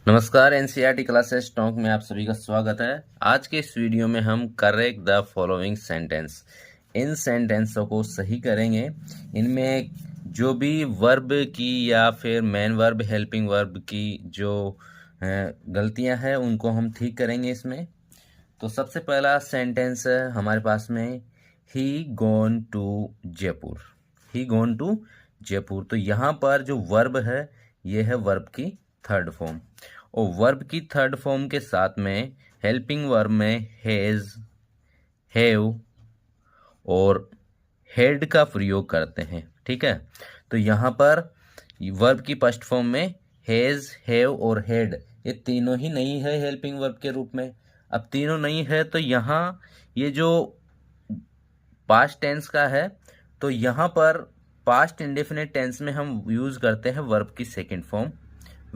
नमस्कार, NCERT classes talk में आप सभी का स्वागत है। आज के इस वीडियो में हम करेक्ट द फॉलोइंग सेंटेंस, इन सेंटेंसों को सही करेंगे। इनमें जो भी वर्ब की या फिर मेन वर्ब, हेल्पिंग वर्ब की जो गलतियां हैं उनको हम ठीक करेंगे इसमें। तो सबसे पहला सेंटेंस है हमारे पास में, he gone to Jaipur. He gone to Jaipur. तो यहाँ पर जो वर्ब है ये है वर्ब की थर्ड फॉर्म, और वर्ब की थर्ड फॉर्म के साथ में हेल्पिंग वर्ब में हैज, हैव और हेड का प्रयोग करते हैं। ठीक है, तो यहाँ पर वर्ब की फर्स्ट फॉर्म में हैज, हैव और हेड, ये तीनों ही नहीं है हेल्पिंग वर्ब के रूप में। अब तीनों नहीं है तो यहाँ ये जो पास्ट टेंस का है, तो यहाँ पर पास्ट इंडेफिनिट टेंस में हम यूज करते हैं वर्ब की सेकंड फॉर्म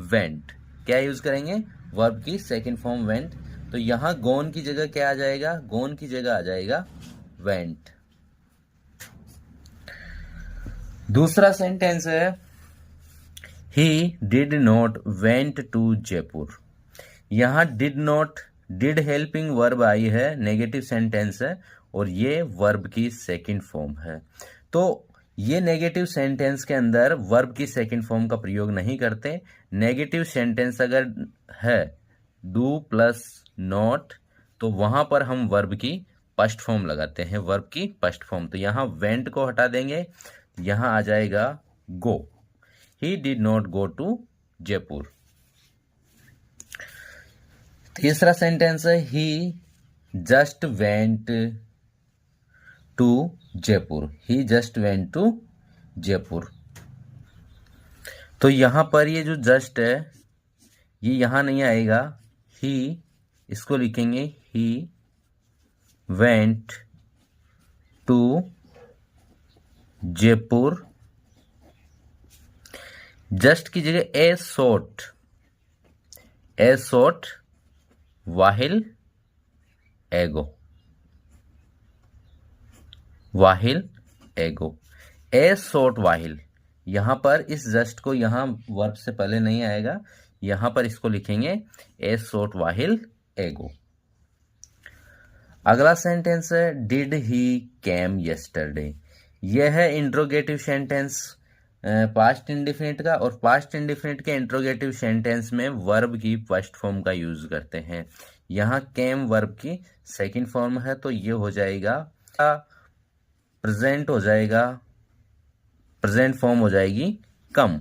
वेंट। क्या यूज करेंगे? वर्ब की सेकंड फॉर्म वेंट। तो यहाँ गोन की जगह क्या आ जाएगा? गोन की जगह आ जाएगा वेंट। दूसरा सेंटेंस है, he did not went to Jaipur. यहाँ did not, did helping verb आई है, नेगेटिव सेंटेंस है और ये वर्ब की सेकंड फॉर्म है। तो ये नेगेटिव सेंटेंस के अंदर वर्ब की सेकंड फॉर्म का प्रयोग नहीं करते। नेगेटिव सेंटेंस अगर है डू प्लस नॉट, तो वहां पर हम वर्ब की फर्स्ट फॉर्म लगाते हैं, वर्ब की फर्स्ट फॉर्म। तो यहाँ वेंट को हटा देंगे, यहाँ आ जाएगा go. He did not go to Jaipur. तीसरा सेंटेंस है, he just went to Jaipur. He just went to Jaipur. तो यहां पर ये जो जस्ट है ये यहां नहीं आएगा, ही इसको लिखेंगे he went to Jaipur. Just की जगह ए शॉट, ए शॉट वाहिल एगो, वाहिल एगो, ए शॉट वाहिल। यहां पर इस जस्ट को यहां वर्ब से पहले नहीं आएगा, यहां पर इसको लिखेंगे ए शॉट वाहिल एगो। अगला सेंटेंस है, डिड ही केम यस्टरडे। यह है इंट्रोगेटिव सेंटेंस पास्ट इंडिफिनिट का, और पास्ट इंडिफिनिट के इंट्रोगेटिव सेंटेंस में वर्ब की फर्स्ट फॉर्म का यूज करते हैं। यहाँ केम वर्ब की सेकंड फॉर्म है, तो ये हो जाएगा प्रेजेंट, हो जाएगा प्रेजेंट फॉर्म हो जाएगी कम।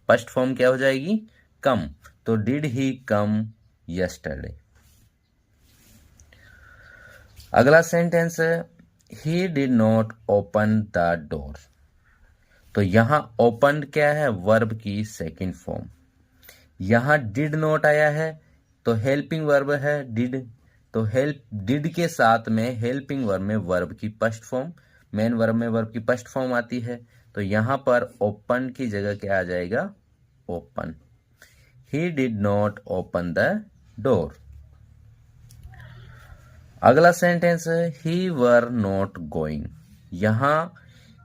फर्स्ट फॉर्म क्या हो जाएगी? कम। तो डिड ही कम यस्टरडे। अगला सेंटेंस है, he did not open the door. तो यहां ओपन क्या है? वर्ब की सेकंड फॉर्म। यहां डिड नॉट आया है तो हेल्पिंग वर्ब है डिड, तो हेल्प डिड के साथ में हेल्पिंग वर्ब में वर्ब की फर्स्ट फॉर्म, मेन वर्ब में वर्ब की फर्स्ट फॉर्म आती है। तो यहां पर ओपन की जगह क्या आ जाएगा? Open. He did not open the door. अगला सेंटेंस है, ही वर नॉट गोइंग। यहां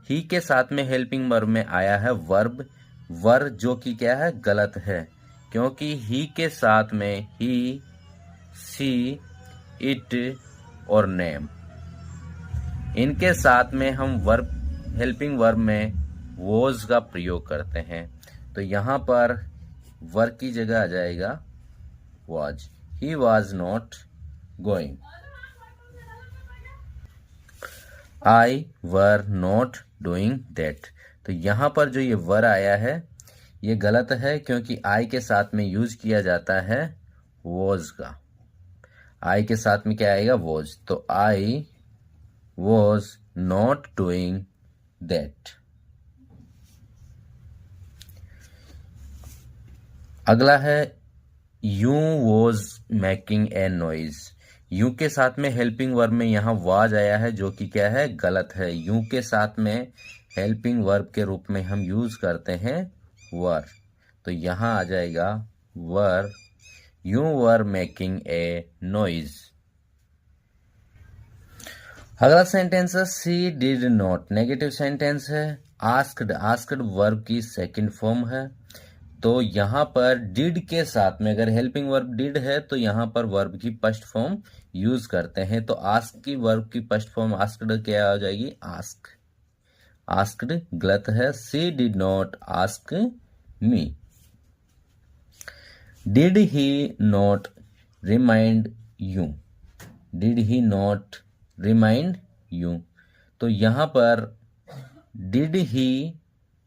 ही के साथ में हेल्पिंग वर्ब में आया है वर्ब, वर जो कि क्या है? गलत है, क्योंकि ही के साथ में ही, सी, इट और नेम, इनके साथ में हम वर्ब, हेल्पिंग वर्ब में वॉज का प्रयोग करते हैं। तो यहां पर वर्ब की जगह आ जाएगा was. He was not going. I were not doing that. तो यहां पर जो ये वर आया है ये गलत है, क्योंकि आई के साथ में यूज किया जाता है वॉज का। आई के साथ में क्या आएगा? वॉज। तो I was not doing that. अगला है, you was making a noise. You के साथ में हेल्पिंग वर्ब में यहाँ वाज आया है, जो कि क्या है? गलत है। यू के साथ में हेल्पिंग वर्ब के रूप में हम यूज करते हैं वर। तो यहाँ आ जाएगा were, you were making a noise. अगला सेंटेंस है, she did not. Negative sentence है। आस्क्ड, आस्क्ड वर्ब की सेकंड फॉर्म है, तो यहाँ पर डिड के साथ में अगर हेल्पिंग वर्ब डिड है तो यहाँ पर वर्ब की फर्स्ट फॉर्म यूज करते हैं। तो आस्क की वर्ब की फर्स्ट फॉर्म आस्क्ड क्या आ जाएगी? आस्क। आस्क्ड गलत है। She did not ask me. Did he not remind you? Did he not remind you? तो यहाँ पर did he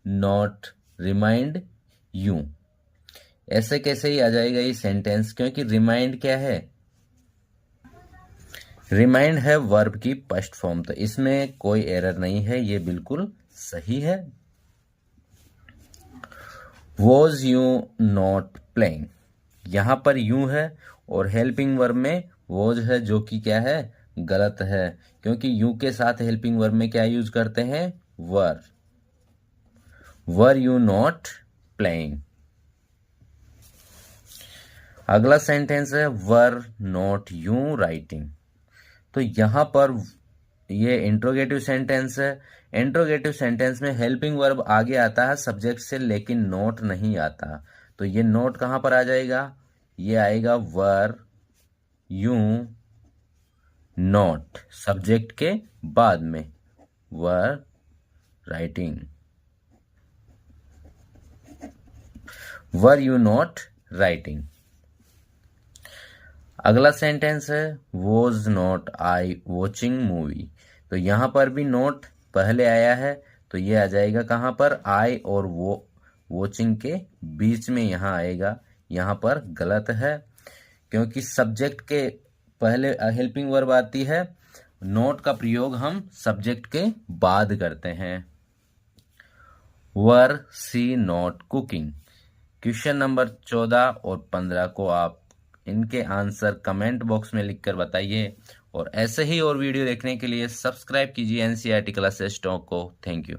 not remind you ऐसे कैसे ही आ जाएगा ये सेंटेंस, क्योंकि रिमाइंड क्या है? रिमाइंड है वर्ब की फर्स्ट फॉर्म, तो इसमें कोई एरर नहीं है, ये बिल्कुल सही है। Was you not playing? यहां पर यू है और हेल्पिंग वर्ब में वॉज है, जो कि क्या है? गलत है, क्योंकि यू के साथ हेल्पिंग वर्ब में क्या यूज करते हैं? Were. Were you not playing. अगला सेंटेंस है वर नॉट यू राइटिंग। तो यहां पर ये इंट्रोगेटिव सेंटेंस है। इंट्रोगेटिव सेंटेंस में हेल्पिंग वर्ब आगे आता है सब्जेक्ट से, लेकिन नोट नहीं आता। तो ये नोट कहां पर आ जाएगा? ये आएगा वर यू नॉट, सब्जेक्ट के बाद में, were writing. Were you not writing. अगला सेंटेंस है was not I watching movie. तो यहां पर भी नोट पहले आया है, तो ये आ जाएगा कहां पर? आई और वो वॉचिंग के बीच में यहां आएगा। यहां पर गलत है, क्योंकि सब्जेक्ट के पहले हेल्पिंग वर्ब आती है। नोट का प्रयोग हम सब्जेक्ट के बाद करते हैं। वर सी नॉट कुकिंग। क्वेश्चन नंबर 14 और 15 को आप इनके आंसर कमेंट बॉक्स में लिखकर बताइए, और ऐसे ही और वीडियो देखने के लिए सब्सक्राइब कीजिए एनसीईआरटी क्लासेस टॉक को। Thank you.